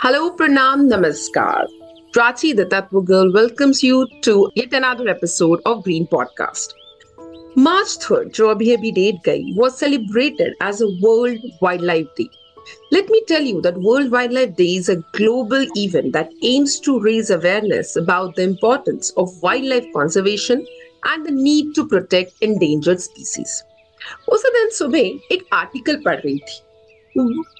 Hello, Pranam, Namaskar. Prachi the Tattva Girl welcomes you to yet another episode of Green Podcast. March 3rd, जो अभी date गई, was celebrated as a World Wildlife Day. Let me tell you that World Wildlife Day is a global event that aims to raise awareness about the importance of wildlife conservation and the need to protect endangered species. उस दिन सुबह एक article पढ़ रही थी,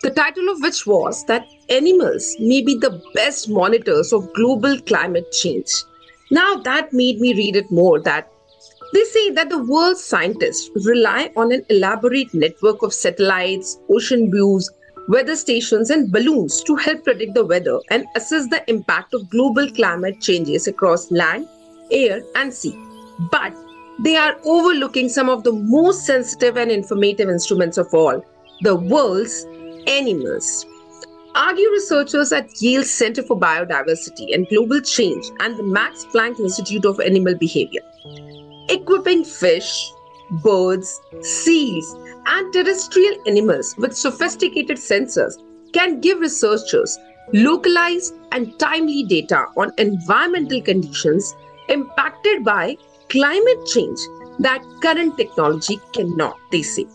the title of which was that animals may be the best monitors of global climate change. Now that made me read it more, that they say that the world's scientists rely on an elaborate network of satellites, ocean buoys, weather stations and balloons to help predict the weather and assess the impact of global climate changes across land, air and sea. But they are overlooking some of the most sensitive and informative instruments of all, the world's animals. Argue researchers at Yale Center for Biodiversity and Global Change and the Max Planck Institute of Animal Behavior. Equipping fish, birds, seals, and terrestrial animals with sophisticated sensors can give researchers localized and timely data on environmental conditions impacted by climate change that current technology cannot, they say.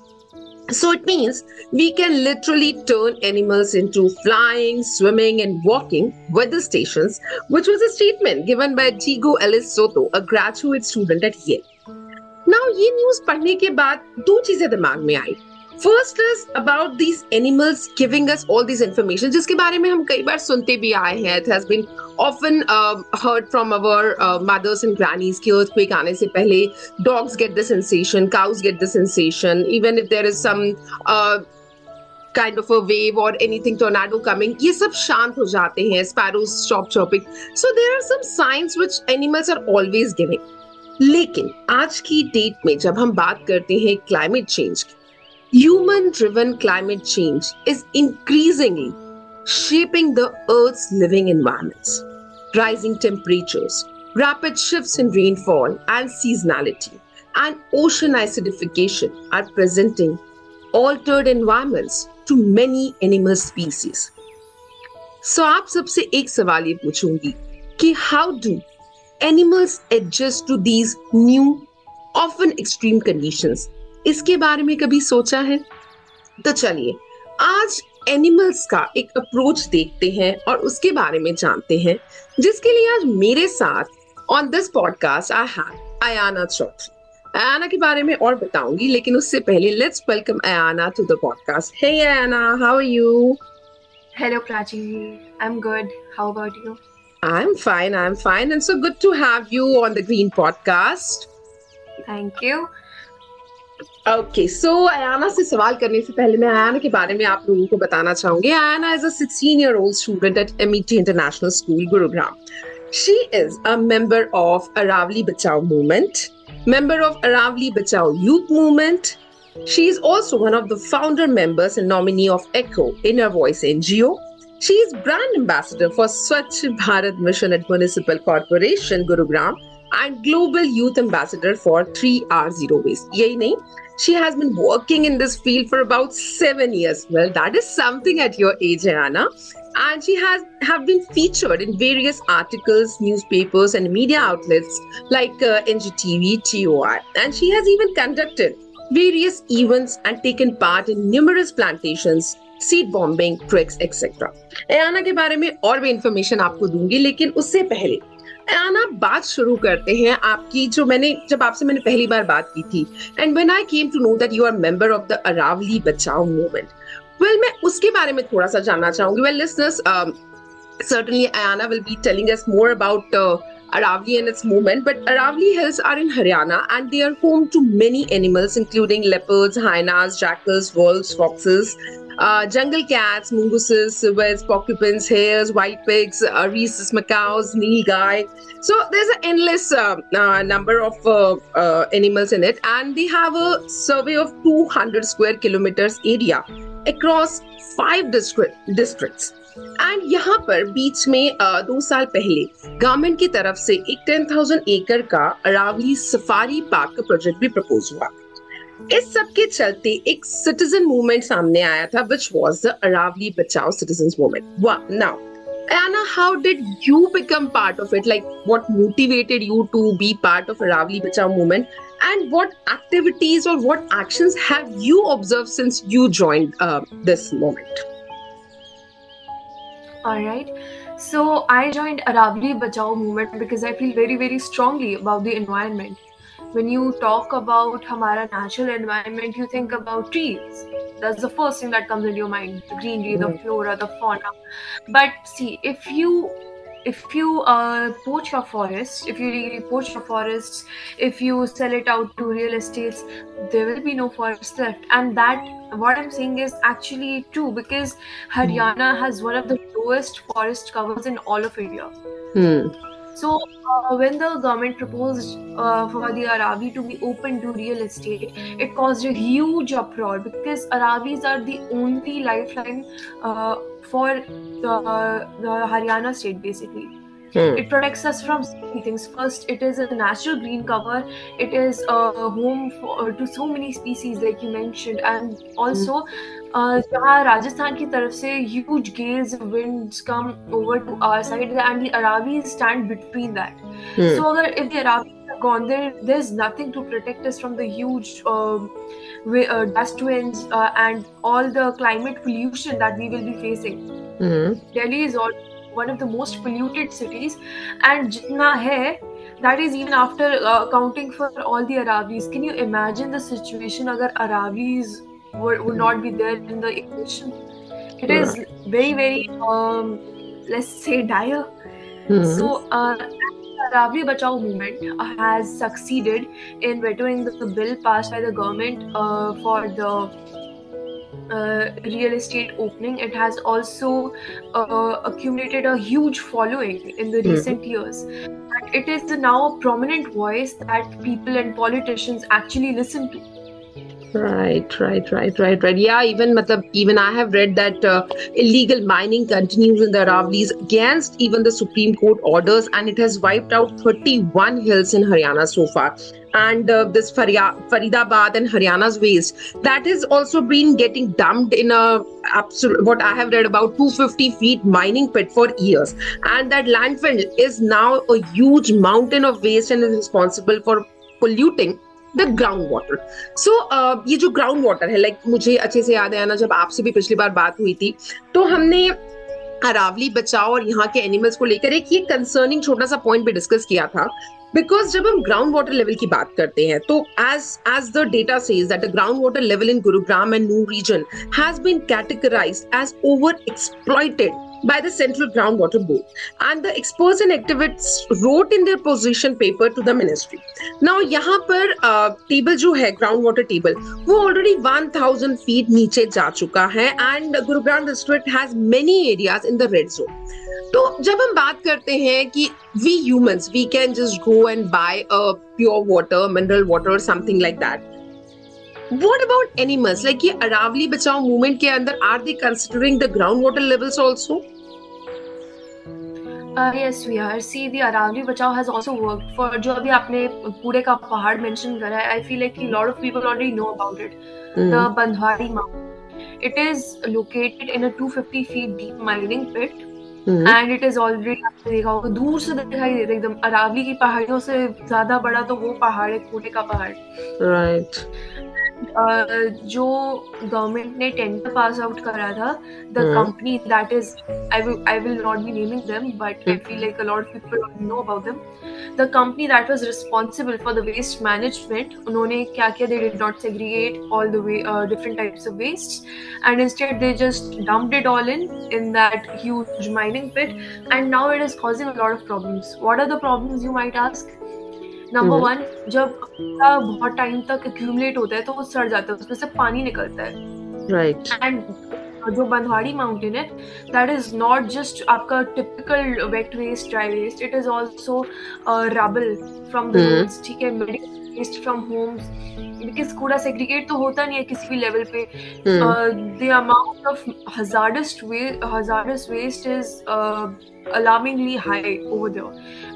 So it means we can literally turn animals into flying, swimming, and walking weather stations, which was a statement given by Diego Ellis Soto, a graduate student at Yale. Now, ये news पढ़ने के बाद दो चीजें दिमाग में आई. First is about these animals giving us all these information, जिसके बारे में हम कई बार सुनते भी आए हैं. It has been often heard from our mothers and grannies कि earthquake आने से पहले dogs get the sensation, cows get the sensation, even if there is some kind of a wave or anything tornado coming, ये सब शांत हो जाते हैं. Sparrows stop chirping. So there are some signs which animals are always giving. लेकिन आज की date में जब हम बात करते हैं क्लाइमेट चेंज की, human-driven climate change is increasingly shaping the Earth's living environments. Rising temperatures, rapid shifts in rainfall and seasonality, and ocean acidification are presenting altered environments to many animal species. So आप सबसे एक सवाल ये पूछूंगी कि how do animals adjust to these new, often extreme conditions? इसके बारे में कभी सोचा है? तो चलिए आज एनिमल्स का एक अप्रोच देखते हैं और उसके बारे में जानते हैं, जिसके लिए आज मेरे साथ on this podcast I have Ayana Chaudhary. Ayana के बारे में और बताऊंगी, लेकिन उससे पहले let's welcome Ayana to the podcast. Hey Ayana, how are you? Hello Prachi, I'm good. How about you? I'm fine, and so good to have you on the Green Podcast. Thank you. Okay, so Ayana से सवाल करने से पहले मैं अयाना के बारे में आप लोगों को बताना चाहूंगी. Ayana is a 16-year-old student at MET International School, Gurugram. She is a member of Aravali Bachao Movement, member of Aravali Bachao Youth Movement. She is also one of the founder members and nominee of ECHO, Inner Voice NGO. She is brand ambassador for Swachh Bharat Mission at Municipal Corporation, Gurugram, and Global Youth Ambassador for 3R Zero Waste. Yahi nahi, she has been working in this field for about 7 years. Well, that is something at your age, Ayana. And she have been featured in various articles, newspapers, and media outlets like NGTV, TOI. And she has even conducted various events and taken part in numerous plantations, seed bombing, treks, etc. Ayana के बारे में और भी information आपको दूंगी, लेकिन उससे पहले अयाना बात शुरू करते हैं आपकी, जब आपसे मैंने पहली बार बात की थी, and when I came to know that you are member of the Aravalli Bachao movement. Well, मैं उसके बारे में थोड़ा सा जानना चाहूंगी. Well listeners, certainly Ayana will be telling us more about Aravali and its movement, but Aravali Hills are in Haryana and they are home to many animals including leopards, hyenas, jackals, wolves, foxes, jungle cats, mongooses, civettes, porcupines, hares, white pigs, rhesus macaws, nilgai. So there's an endless number of animals in it, and they have a survey of 200 square kilometers area across 5 districts. And यहाँ पर बीच में 2 साल पहले government की तरफ से एक 10,000 एकड़ का अरावली सफारी पार्क का प्रोजेक्ट भी प्रपोज हुआ. इस सब के चलते एक सिटीजन मूवमेंट सामने आया था, which was the Aravali Bachao Citizens Movement. Now, Anna, how did you become part of it? Like, what motivated you to be part of Aravali Bachao movement? And what activities or what actions have you observed since you joined this movement? All right. So I joined Aravali Bachao movement because I feel very, very strongly about the environment. When you talk about Hamara natural environment, you think about trees. That's the first thing that comes into your mind: the greenery, the Mm, flora, the fauna. But see, if you poach your forest, if you really poach your forests, if you sell it out to real estates, there will be no forest left. And that, what I'm saying, is actually true because mm, Haryana has one of the lowest forest covers in all of India. mm, So, when the government proposed for the Aravi to be open to real estate, it caused a huge uproar because Aravis are the only lifeline for the Haryana state, basically. mm, It protects us from so many things. First, it is a natural green cover. It is a home to so many species, like you mentioned, and mm, also जहाँ राजस्थान की तरफ से huge gales winds come over to our side, and the Aravis stand between that. mm, So अगर if the Aravis are gone, there's nothing to protect us from the huge dust winds and all the climate pollution that we will be facing. mm. Delhi is one of the most polluted cities, and jitna hai, that is even after accounting for all the Aravis. Can you imagine the situation agar Aravis would not be there in the equation? It is Right. very, very, let's say, dire. Mm, So, Aravali Bachao movement has succeeded in vetoing the bill passed by the government for the real estate opening. It has also accumulated a huge following in the mm. recent years. And it is now a prominent voice that people and politicians actually listen to. Right. Yeah, even I have read that illegal mining continues in the Aravlis against even the Supreme Court orders, and it has wiped out 31 hills in Haryana so far. And this Faridabad and Haryana's waste that has also been getting dumped in a absolute, what I have read, about 250 feet mining pit for years, and that landfill is now a huge mountain of waste and is responsible for polluting the ground water. So ये जो ground water है, like मुझे अच्छे से याद है ना, जब आपसे भी पिछली बार बात हुई थी तो हमने अरावली बचाओ और यहाँ के एनिमल्स को लेकर एक ये कंसर्निंग छोटा सा पॉइंट भी डिस्कस किया था. बिकॉज जब हम ग्राउंड वाटर लेवल की बात करते हैं तो as the data says that the ground water level in Gurugram and Nuh region has been categorised as over exploited by the Central Groundwater Board, and the experts and activists wrote in their position paper to the ministry. Now यहाँ पर table जो है, ground water table, वो already 1000 feet नीचे जा चुका है, and Gurugram district has many areas in the red zone. तो जब हम बात करते हैं कि we humans we can just go and buy a pure water, mineral water, something like that, what about animals? Like, ये अरावली बचाओ मूवमेंट के अंदर, are they considering the groundwater levels also? Yes, we are. See, the Aravali Bachao has also worked for, जो अभी आपने कूड़े का पहाड़ mention करा है, I feel like a lot of people already know about it. The Bandhwadi Mountain. It is located in a 250 feet deep mining pit. And it is already, आपने देखा होगा, दूर से दिखाई देता है एकदम. अरावली की पहाड़ियों से ज्यादा बड़ा तो वो पहाड़ है, कूड़े का पहाड़. Right. जो गवर्नमेंट ने टेंडर पास आउट करा था, the company that is, I will not be naming them, but I feel like a lot of people don't know about them. The company that was responsible for the waste management, उन्होंने क्या किया, they did not segregate all the different types of wastes, and instead they just dumped it all in that huge mining pit, and now it is causing a lot of problems. What are the problems, you might ask? Number 1, जब बहुत time तक accumulate होता है तो वो सड़ जाता है, उसमें से पानी निकलता है. Right. एंड जो बंधवाड़ी माउंटेन है, दैट इज नॉट जस्ट आपका typical wet waste, dry waste. It is also rubble from the roads, ठीक है, medical waste from homes, because कूड़ा सेग्रीगेट तो होता नहीं है किसी भी लेवल पे. The amount of hazardous waste is alarmingly high over there.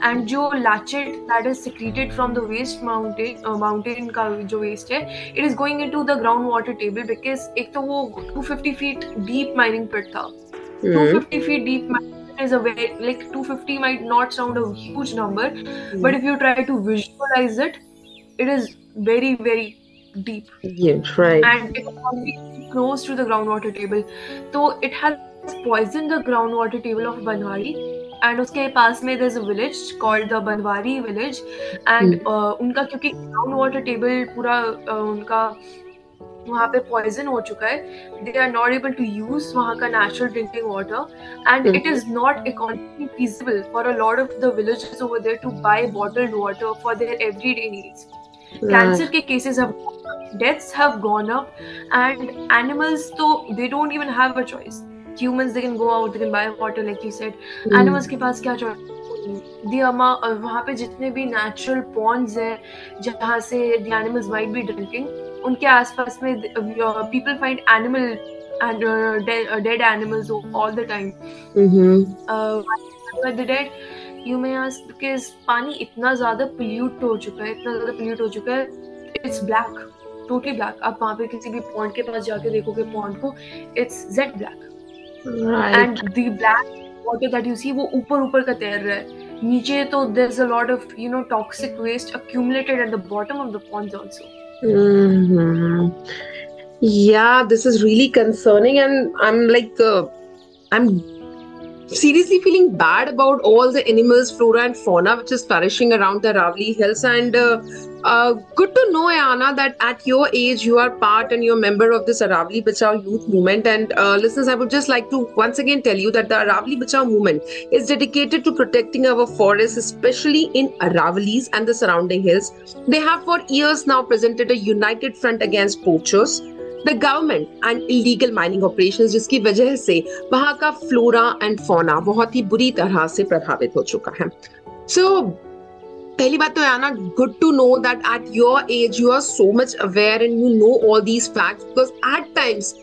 And जो latchet that is secreted from the waste mountain का जो waste है, it is going into the groundwater table, because एक तो वो 250 feet deep mining pit था. 250 feet deep mining pit is a very, like 250 might not sound a huge number, but if you try to visualize it, it is very, very deep. Yeah, right. And it is completely close to the groundwater table. So it has poisoned the groundwater table of Banwari. And उसके पास में there's a village called the Banwari village. And उनका क्योंकि groundwater table पूरा उनका वहाँ पे poison हो चुका है, they are not able to use वहाँ का natural drinking water, and it is not economically feasible for a lot of the villages over there to buy bottled water for their everyday needs. Cancer के cases have gone up, deaths have gone up, and animals, so they don't even have a choice. Humans, they can go out, they can buy water like you said. Animals के पास क्या choice? वहाँ पे जितने भी natural ponds है जहाँ से the animals might be drinking, उनके आसपास में people find animal and dead animals all the time. The dead, you may ask, because पानी इतना ज़्यादा pollute हो चुका है, it's black, totally black. आप वहाँ पे किसी भी pond के पास जाके देखोगे pond को, it's jet black. Right. And the black water that you see, वो ऊपर का तैर रहा है. नीचे तो there's a lot of toxic waste accumulated at the bottom of the ponds also. Yeah, this is really concerning, and I'm like, I'm seriously feeling bad about all the animals, flora and fauna which is flourishing around the Aravali Hills. And good to know, Ayana, that at your age you are part and you're a member of this Aravali Bachao youth movement. And listeners, I would just like to once again tell you that the Aravali Bachao movement is dedicated to protecting our forests, especially in Aravalis and the surrounding hills. They have for years now presented a united front against poachers, the government and illegal mining operations, जिसकी वजह से वहाँ का flora and fauna बहुत ही बुरी तरह से प्रभावित हो चुका है. So पहली बात तो Ayana, good to know that at your age you are so much aware and you know all these facts, because at times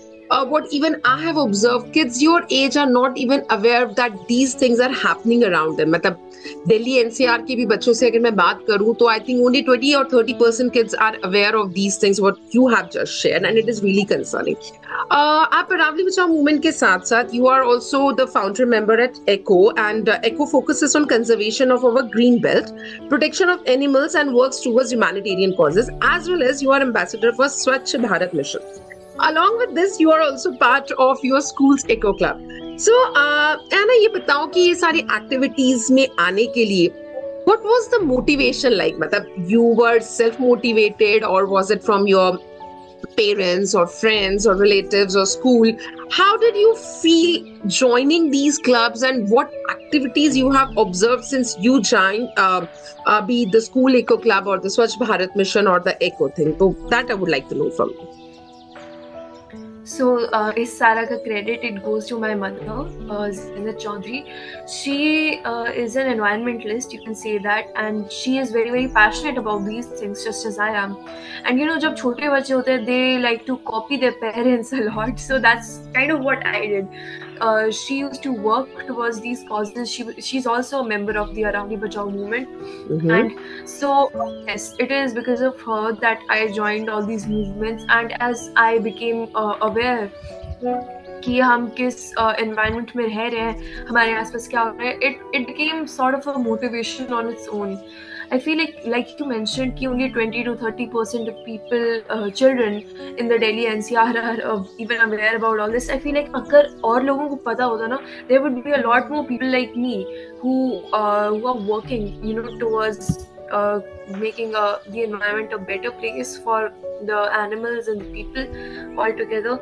what even I have observed, kids your age are not even aware that these things are happening around them. मतलब Delhi NCR के भी बच्चों से अगर मैं बात करूं तो I think only 20 or 30% kids are aware of these things what you have just shared, and it is really concerning. आप अरावली बचाओ मूवमेंट के साथ साथ you are also the founder member at ECHO, and ECHO focuses on conservation of our green belt, protection of animals, and works towards humanitarian causes, as well as you are ambassador for Swachh Bharat mission. Along with this, you are also part of your school's ECHO club. So, Anna, ये बताओ कि ये सारी activities में आने के लिए what was the motivation like? मतलब you were self-motivated, or was it from your parents or friends or relatives or school? How did you feel joining these clubs, and what activities you have observed since you joined, be it the school ECHO club or the Swachh Bharat mission or the ECHO thing? So that I would like to know from you. So, is Sara ka credit, it goes to my mother, Zinat Chaudhary. She is an environmentalist, you can say that, and she is very, very passionate about these things, just as I am. And जब छोटे बच्चे होते हैं, they like to copy their parents a lot. So that's kind of what I did. She used to work towards these causes. She's also a member of the Aravali Bachao movement. And so, yes, it is because of her that I joined all these movements. And as I became aware कि हम किस environment में रह रहे हैं, हमारे आसपास क्या हो रहा है, it became sort of a motivation on its own. I feel like you mentioned कि only 20 to 30% of people, children in the Delhi NCR are even aware about all this. I feel like अगर और लोगों को पता होता ना, there would be a lot more people like me who are working, towards making the environment a better place for the animals and the people all together.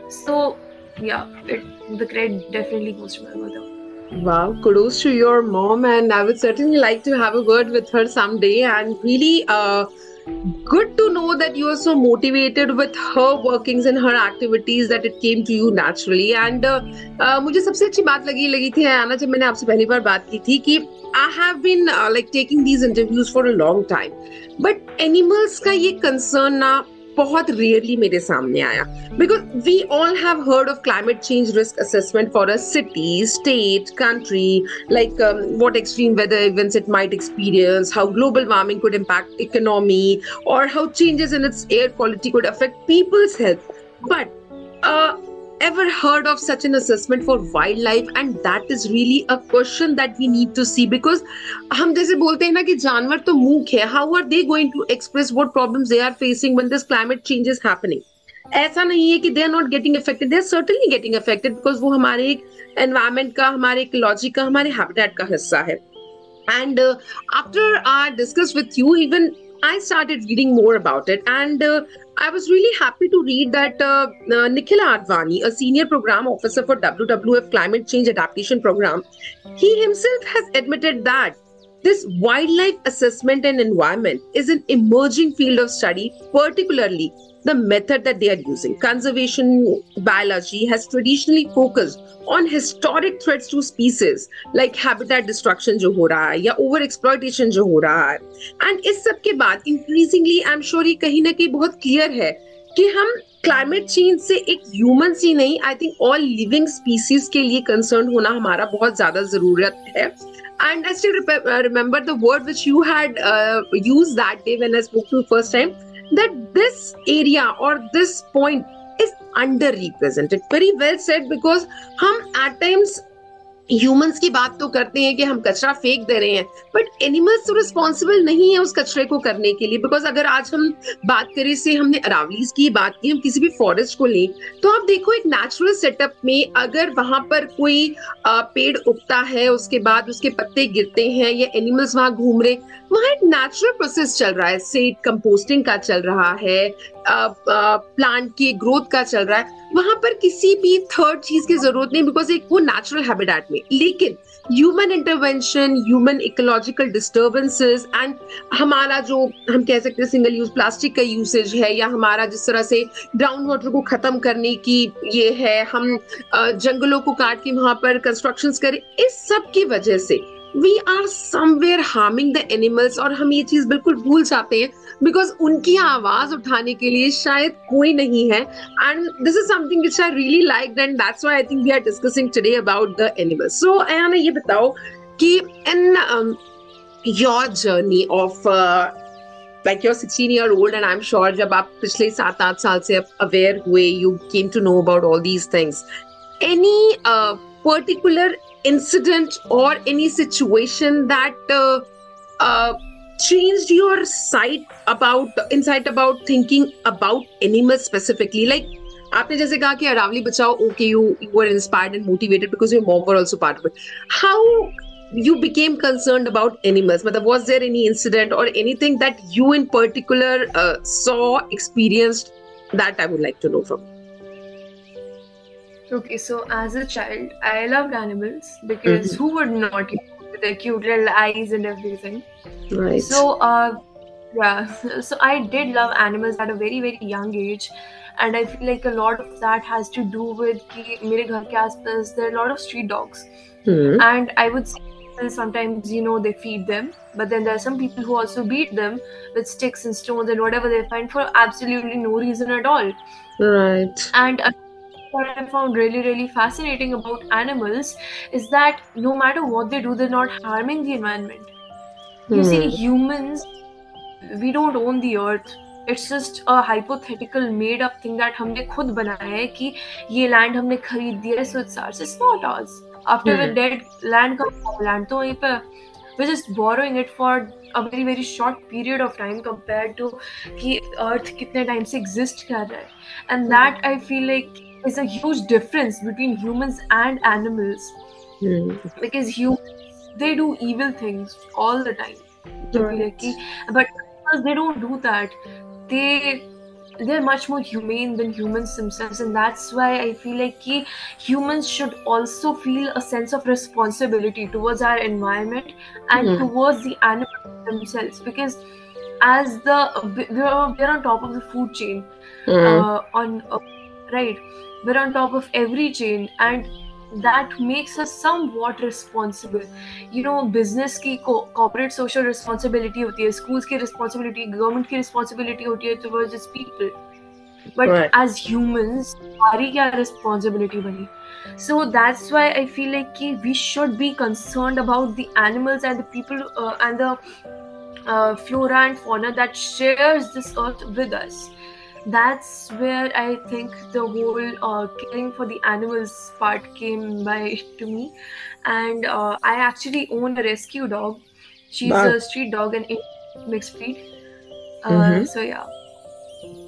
So yeah, the credit definitely goes to my mother. Wow, kudos to your mom, and I would certainly like to have a word with her someday. And really good to know that you are so motivated with her workings and her activities that it came to you naturally. And मुझे सबसे अच्छी बात लगी थी Anna, जब मैंने आपसे पहली बार बात की थी कि I have been taking these interviews for a long time, but animals का ये concern ना बहुत rarely मेरे सामने आया, because we all have heard of climate change risk assessment for a city, state, country, like what extreme weather events it might experience, how global warming could impact economy, or how changes in its air quality could affect people's health. But ever heard of such an assessment for wildlife? And that is really a question that we need to see, because हम जैसे बोलते हैं ना कि जानवर तो मूक है, how are they going to express what problems they are facing when this climate change is happening? ऐसा नहीं है कि they are not getting affected, they are certainly getting affected, because वो हमारे एक environment का, हमारे ecology का, हमारे habitat का हिस्सा है. And after I discussed with you, even I started reading more about it, and I was really happy to read that Nikhil Advani, a senior program officer for WWF Climate Change Adaptation Program, he himself has admitted that this wildlife assessment and environment is an emerging field of study, particularly the method that they are using. Conservation biology has traditionally focused on historic threats to species like habitat destruction जो हो रहा है या over exploitation जो हो रहा है. And इस सब के बाद increasingly I'm sure ये कहीं ना कहीं बहुत clear है कि हम climate change से एक humans ही नहीं, I think all living species के लिए concerned होना हमारा बहुत ज्यादा जरूरत है. And I still remember the word which you had used that day when I spoke to you first time, that this area or this point is underrepresented. Very well said, because हम at times humans की बात तो करते हैं कि हम कचरा फेंक दे रहे हैं, बट एनिमल्स तो रिस्पॉन्सिबल नहीं है उस कचरे को करने के लिए. बिकॉज अगर आज हम बात करें, से हमने अरावलीज की बात की, हम किसी भी फॉरेस्ट को लें तो आप देखो एक नेचुरल सेटअप में अगर वहां पर कोई पेड़ उगता है, उसके बाद उसके पत्ते गिरते हैं या एनिमल्स वहां घूम रहे, वहां एक नेचुरल प्रोसेस चल रहा है, सीड कंपोस्टिंग का चल रहा है, प्लांट की ग्रोथ का चल रहा है. वहां पर किसी भी थर्ड चीज की जरूरत नहीं, बिकॉज एक वो नेचुरल हैबिटेट में. लेकिन human intervention, human ecological disturbances and हमारा जो हम कह सकते हैं सिंगल यूज प्लास्टिक का यूसेज है, या हमारा जिस तरह से ग्राउंड वाटर को खत्म करने की ये है, हम जंगलों को काट के वहां पर कंस्ट्रक्शंस करें, इस सब की वजह से we are somewhere harming the animals. और हम ये चीज बिल्कुल भूल जाते हैं बिकॉज उनकी आवाज उठाने के लिए शायद कोई नहीं है. And this is something which I really liked, and that's why I think we are discussing today about the animals. So Ayana, ये बताओ कि in your journey of like you're 16-year-old, and I'm sure जब आप पिछले 7-8 साल से aware हुए, you came to know about all these things, any particular incident or any situation that changed your insight about thinking about animals specifically? Like आपने जैसे कहा कि अरावली बचाओ, okay, you were inspired and motivated because your mom were also part of it. How you became concerned about animals? Matlab, was there any incident or anything that you in particular saw, experienced, that I would like to know from? Okay, so as a child, I loved animals because who would not, with their cute little eyes and everything. Right. So, so I did love animals at a very, very young age. And I feel like a lot of that has to do with कि मेरे घर के आसपास there are a lot of street dogs. And I would say sometimes, you know, they feed them, but then there are some people who also beat them with sticks and stones and whatever they find for absolutely no reason at all. Right. And what I found really, really fascinating about animals is that no matter what they do, they're not harming the environment. You see, humans, we don't own the earth. It's just a hypothetical made up thing that हमने खुद बनाया है कि ये land हमने खरीद दिया है, so it's ours. It's not ours. After we're dead, land का land तो वहीं पे, we're just borrowing it for a very, very short period of time compared to कि earth कितने time से exist कर रहा है. And that I feel like is a huge difference between humans and animals. Because humans, they do evil things all the time. Right. But animals, they don't do that. They're much more humane than humans themselves, and that's why I feel like humans should also feel a sense of responsibility towards our environment and towards the animals themselves, because as we're on top of the food chain, right, we're on top of every chain, and that makes us somewhat responsible. You know, business की corporate social responsibility होती है, schools की responsibility, government की responsibility होती है towards its people. But as humans, हमारी क्या responsibility बनी? So that's why I feel like we should be concerned about the animals and the people and the flora and fauna that shares this earth with us. that's where I think the whole caring for the animals part came by to me. And I actually own a rescue dog. She's Wow. a street dog and mixed breed. Mm-hmm. So yeah.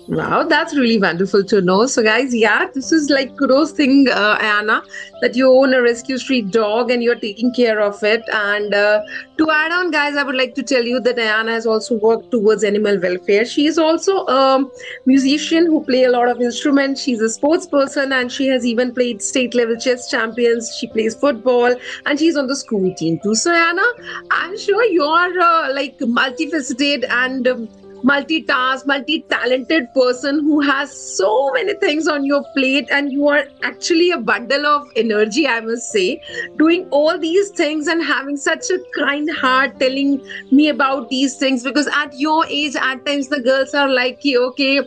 Wow, that's really wonderful to know. So, guys, yeah, this is like kudos thing, Anna, that you own a rescue street dog and you're taking care of it. And to add on, guys, I would like to tell you that Anna has also worked towards animal welfare. She is also a musician who play a lot of instruments. She's a sports person and she has even played state level chess champions. She plays football and she's on the school team too. So, Anna, I'm sure you're like multifaceted and multitask, multi-talented person who has so many things on your plate, and you are actually a bundle of energy, I must say, doing all these things and having such a kind heart telling me about these things. Because at your age, at times the girls are like, okay,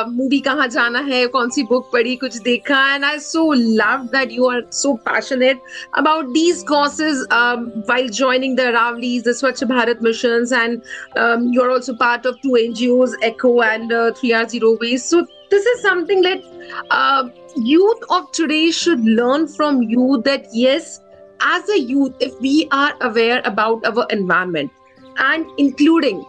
movie kahan jana hai, kaun si book padhi, kuch dekha, and I so love that you are so passionate about these causes while joining the Ravlis, the Swachh Bharat missions, and you're also part of two NGOs, Echo and 3R0 Waste. So this is something that youth of today should learn from you, that yes, as a youth, if we are aware about our environment and including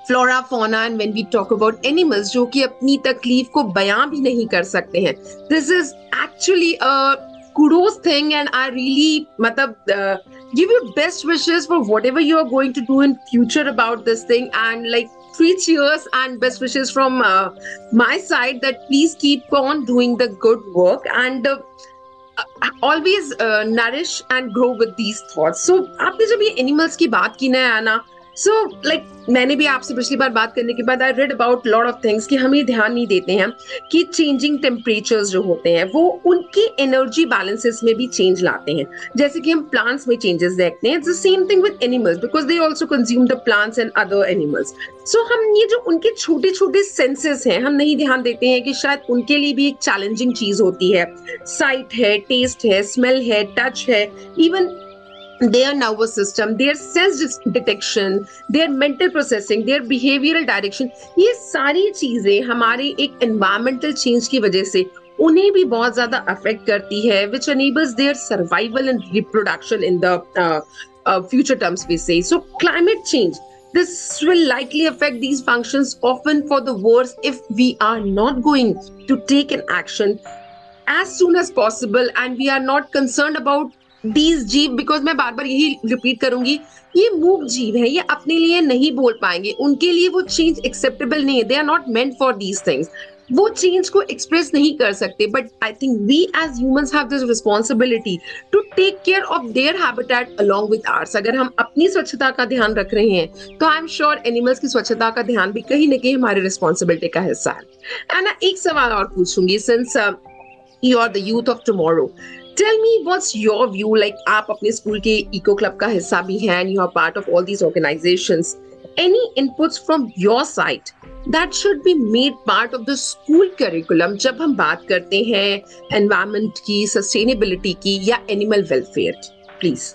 flora fauna and when we talk about animals जो कि अपनी तकलीफ को बयां भी नहीं कर सकते हैं, this is actually a kudos thing, and I really matlab give you best wishes for whatever you are going to do in future about this thing, and like 3 cheers and best wishes from my side that please keep on doing the good work and always nourish and grow with these thoughts. So आपने जब ये animals की बात की ना आना, so like मैंने भी आपसे पिछली बार बात करने के बाद I read about lot of things कि हम ये ध्यान नहीं देते हैं कि चेंजिंग टेम्परेचर्स जो होते हैं वो उनकी एनर्जी बैलेंसेस में भी चेंज लाते हैं. जैसे कि हम प्लांट्स में चेंजेस देखते हैं, it's the same thing with animals because they also consume the plants and other animals. So हम ये जो उनके छोटे छोटे सेंसेस हैं, हम नहीं ध्यान देते हैं कि शायद उनके लिए भी एक चैलेंजिंग चीज होती है. साइट है, टेस्ट है, स्मेल है, टच है, even their nervous system, their sense detection, their mental processing, their behavioral direction, ये सारी चीजें हमारे एक environmental change की वजह से उन्हें भी बहुत ज्यादा अफेक्ट करती है, which enables their survival and reproduction in the future terms we say. So climate change, this will likely affect these functions, often for the worse if we are not going to take an action as soon as possible and we are not concerned about these जीव. Because मैं बार बार यही repeat करूंगी, ये मूक जीव है, ये अपने लिए नहीं बोल पाएंगे, उनके लिए वो चेंज एक्सेप्टेबल नहीं है, they are not meant for these things, वो चेंज को एक्सप्रेस नहीं कर सकते. But I think we as humans have this responsibility to take care of their habitat along with ours. अगर हम अपनी स्वच्छता का ध्यान रख रहे हैं तो आई एम श्योर एनिमल्स की स्वच्छता का ध्यान भी कहीं ना कहीं हमारी रिस्पॉन्सिबिलिटी का हिस्सा है. एंड एक सवाल और पूछूंगी, since you are the youth of tomorrow, tell me what's your view, like आप अपने स्कूल के इको क्लब का हिस्सा भी हैं and you are part of all these organizations, any inputs from your side that should be made part of the school curriculum जब हम बात करते हैं environment की, sustainability की या animal welfare की, please.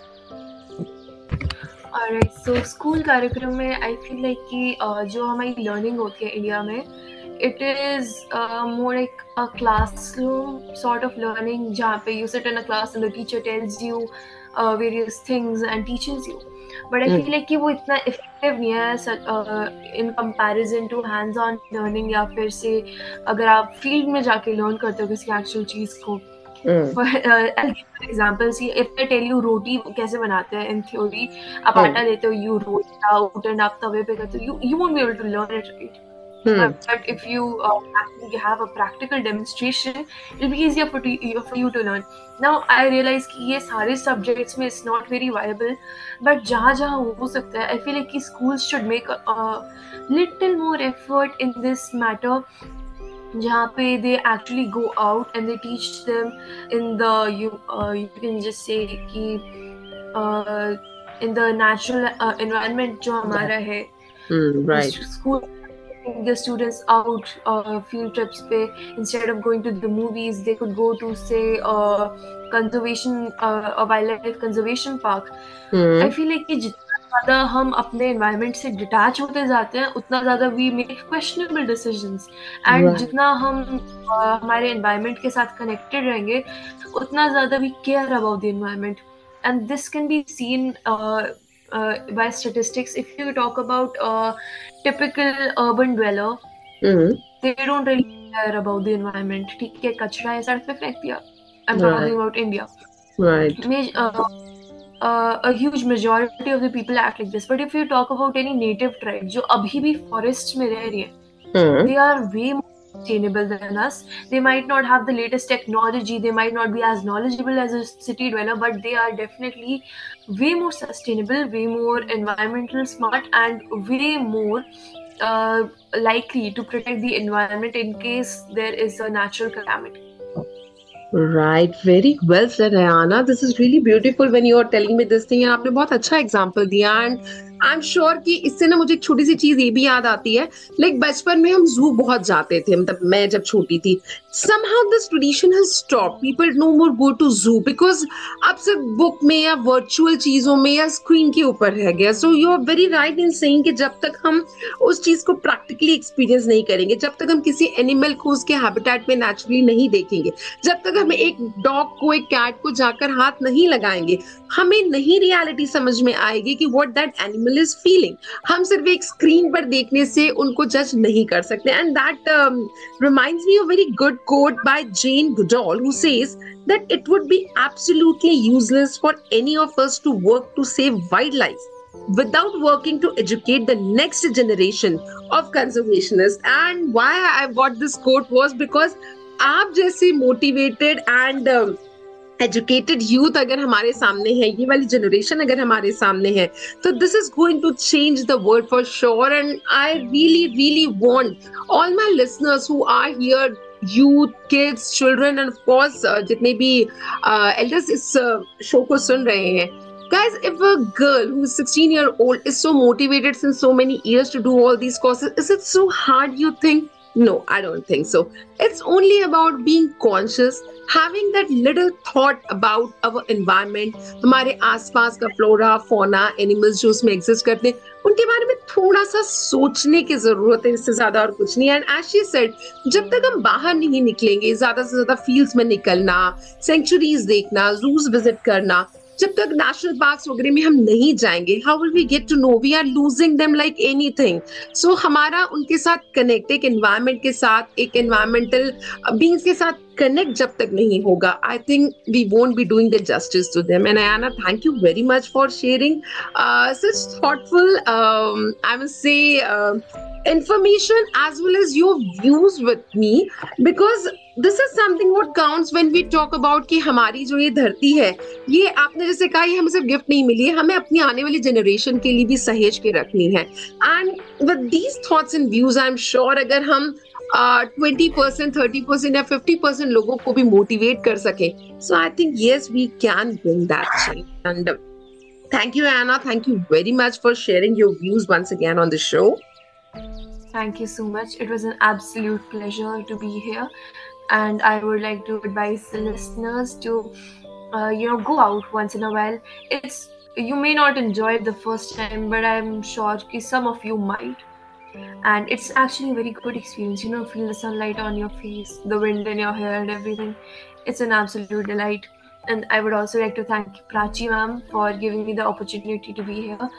Alright, so school curriculum में I feel like कि जो हमारी learning होती है इंडिया में, it is more like a classroom sort of learning जहाँ पे you sit in a class and the teacher tells you various things and teaches you. But I feel like कि वो इतना effective नहीं है in comparison to hands-on learning, या फिर से अगर आप field में जाके learn करते हो किसी actual चीज़ को. But I'll give you an example. See, if I tell you रोटी कैसे बनाते हैं in theory, आप आटा लेते हो, you roll it out and आप तवे पे करते हो, you won't be able to learn it, right? But if you actually have a practical demonstration, it'll be easier for you to learn. Now I realize कि ये सारे subjects में it's not very viable, but जहाँ हो सकता है, I feel like कि schools should make a little more effort in this matter, जहाँ पे they actually go out and they teach them in the you can just say कि in the natural environment जो हमारा है, right. School the students out field trips पे, instead of going to the movies they could go to say a wildlife conservation park. I feel like कि जितना ज़्यादा हम अपने एनवायरनमेंट से डिटैच होते जाते हैं, उतना ज़्यादा we make questionable decisions. And Right. जितना हम हमारे एनवायरनमेंट के साथ कनेक्टेड रहेंगे, उतना ज़्यादा we care about the environment. And this can be seen by statistics. If you talk about a typical urban dweller, Mm-hmm. they don't really care about the environment. ठीक है, कचरा है सड़क पे फेंक दिया. I'm Right. talking about India. Right. A huge majority of the people act like this. But if you talk about any native tribe जो अभी भी forests में रह रही है, Mm-hmm. they are way more sustainable than us. They might not have the latest technology, they might not be as knowledgeable as a city dweller, but they are definitely way more sustainable, way more environmental smart, and way more likely to protect the environment in case there is a natural calamity. Right, very well said, Ayana. This is really beautiful when you are telling me this thing. And आपने बहुत अच्छा example दिया. And I am sure कि इससे ना मुझे एक छोटी सी चीज ये भी याद आती है. लाइक बचपन में हम जू बहुत जाते थे, मतलब मैं जब छोटी थी. somehow this tradition has stopped. People no more go to zoo because अब सिर्फ बुक में या वर्चुअल चीजों में या स्क्रीन के ऊपर रह गया. So you are very right in saying कि जब तक हम उस चीज को प्रैक्टिकली एक्सपीरियंस नहीं करेंगे, जब तक हम किसी एनिमल को उसके हैबिटेट में नेचुरली नहीं देखेंगे, जब तक हमें एक डॉग को, एक कैट को जाकर हाथ नहीं लगाएंगे, हमें नहीं रियलिटी समझ में आएगी कि what that animal is feeling. हम सिर्फ एक स्क्रीन पर देखने से उनको जज नहीं कर सकते. And that reminds me of a very good quote by Jane Goodall, who says that it would be absolutely useless for any of us to work to save wildlife without working to educate the next generation of conservationists. And why I got this quote was because आप जैसे motivated and educated youth अगर हमारे सामने है, ये वाली generation अगर हमारे सामने है, तो this is going to change the world for sure. And I really really want all my listeners who are here, youth, kids, children and of course जितने भी एल्डर्स इस शो को सुन रहे हैं. Guys, if a girl who is 16-year-old is so motivated since so many years to do all these courses, is it so hard, you think? No, I don't think so. It's only about being conscious, having that little thought about our environment, हमारे आसपास का flora, fauna, animals जो उसमें exist करते हैं, उनके बारे में थोड़ा सा सोचने की जरूरत है, इससे ज्यादा और कुछ नहीं. एंड as she said, जब तक हम बाहर नहीं निकलेंगे, ज्यादा से ज्यादा फील्ड्स में निकलना, सेंचुरीज देखना, जूस विजिट करना, जब तक नेशनल पार्क्स वगैरह में हम नहीं जाएंगे, how will we get to know? We are losing them like anything. So हमारा उनके साथ कनेक्ट, एक एनवायरमेंट के साथ, एक एनवायरमेंटल बीइंग्स के साथ कनेक्ट जब तक नहीं होगा, I think we won't be doing the justice to them. And Ayana, thank you very much for sharing such thoughtful, I must say, information as well as your views with me, because this is something what counts when we talk about कि हमारी जो ये धरती है, ये आपने जैसे कहा, ये हमें सिर्फ गिफ्ट नहीं मिली है, हमें अपनी आने वाली जनरेशन के लिए भी सहेज के रखनी है. And with these thoughts and views, I am sure अगर हम 20%, 30% या 50% लोगों को भी मोटिवेट कर सके, so I think yes, we can bring that change. And thank you, Anna. Thank you very much for sharing your views once again on the show. Thank you so much. It was an absolute pleasure to be here. And I would like to advise the listeners to, go out once in a while. You may not enjoy it the first time, but I'm sure that some of you might. And it's actually a very good experience. Feel the sunlight on your face, the wind in your hair and everything. It's an absolute delight. And I would also like to thank Prachi ma'am for giving me the opportunity to be here.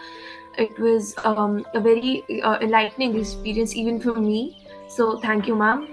It was a very enlightening experience even for me. So thank you, ma'am.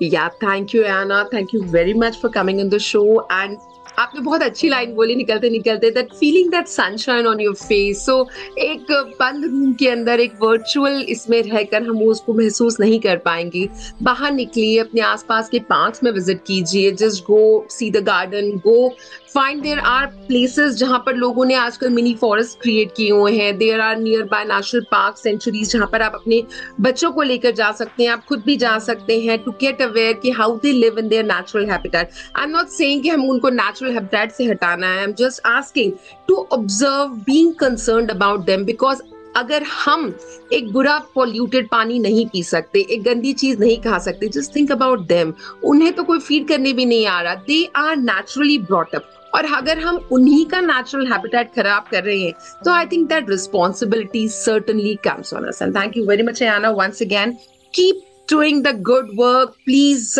Yeah, thank you, Anna. Thank you very much for coming on the show. And आपने बहुत अच्छी line बोली निकलते निकलते, that feeling that sunshine on your face. So एक बंद room के अंदर एक वर्चुअल इसमें रहकर हम उसको महसूस नहीं कर पाएंगे. बाहर निकलिए, अपने आसपास के पार्क्स में विजिट कीजिए, just go see the garden, go find there are places जहाँ पर लोगों ने आजकल मिनी फॉरेस्ट क्रिएट किए हुए हैं. There are nearby national park, sanctuaries जहाँ पर आप अपने बच्चों को लेकर जा सकते हैं, आप खुद भी जा सकते हैं, टू गेट अवेयर कि how they live in their natural habitat. I am not saying कि हम उनको नेचुरल हैबिटेट से हटाना है. I am just asking to observe, being concerned about them, because अगर हम एक बुरा पॉल्यूटेड पानी नहीं पी सकते, एक गंदी चीज नहीं खा सकते, जस्ट थिंक अबाउट देम. उन्हें तो कोई फीड करने भी नहीं आ रहा. They are naturally brought up. और अगर हम उन्हीं का नेचुरल हैबिटेट खराब कर रहे हैं तो I think that responsibility certainly comes on us. And thank you very much Ayana once again. Keep doing the good work please.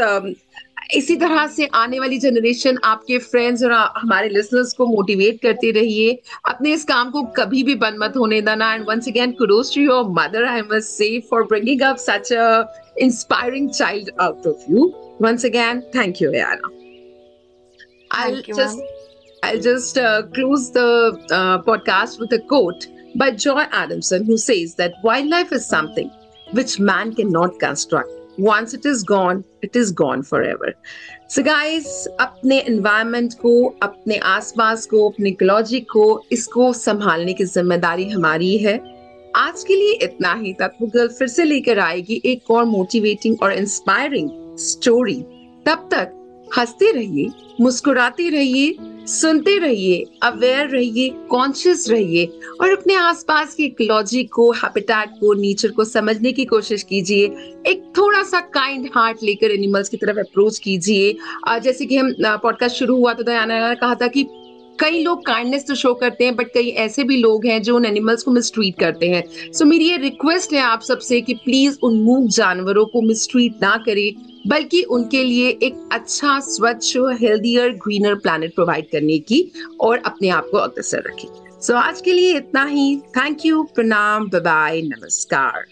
इसी तरह से आने वाली जनरेशन, आपके फ्रेंड्स और हमारे लिसनर्स को मोटिवेट करते रहिए। अपने इस काम को कभी भी बंद मत होने देना। And once again kudos to your mother, I must say, for bringing up such a inspiring child out of you. Once again, thank you, Ayana. Thank you, ma'am. I'll just close the podcast with a quote by Joy Adamson, who says that wildlife is something which man cannot construct. Once it is gone forever. So guys, अपने environment को, अपने आसपास को, अपने ecology को, इसको संभालने की जिम्मेदारी हमारी है। आज के लिए इतना ही। तत्व गर्ल फिर से लेकर आएगी एक और मोटिवेटिंग और इंस्पायरिंग स्टोरी। तब तक हंसते रहिए, मुस्कुराते रहिए, सुनते रहिए, अवेयर रहिए, कॉन्शियस रहिए और अपने आसपास की इकोलॉजी को, हैबिटेट को, नेचर को समझने की कोशिश कीजिए। एक थोड़ा सा काइंड हार्ट लेकर एनिमल्स की तरफ अप्रोच कीजिए। जैसे कि हम पॉडकास्ट शुरू हुआ तो दयाना ने कहा था कि कई लोग काइंडनेस तो शो करते हैं बट कई ऐसे भी लोग हैं जो उन एनिमल्स को मिसट्रीट करते हैं। सो मेरी ये रिक्वेस्ट है आप सबसे कि प्लीज उन मूक जानवरों को मिसट्रीट ना करें, बल्कि उनके लिए एक अच्छा, स्वच्छ, हेल्दियर, ग्रीनर प्लैनेट प्रोवाइड करने की और अपने आप को अग्रसर रखें। सो आज के लिए इतना ही। थैंक यू, प्रणाम, बाय बाय, नमस्कार।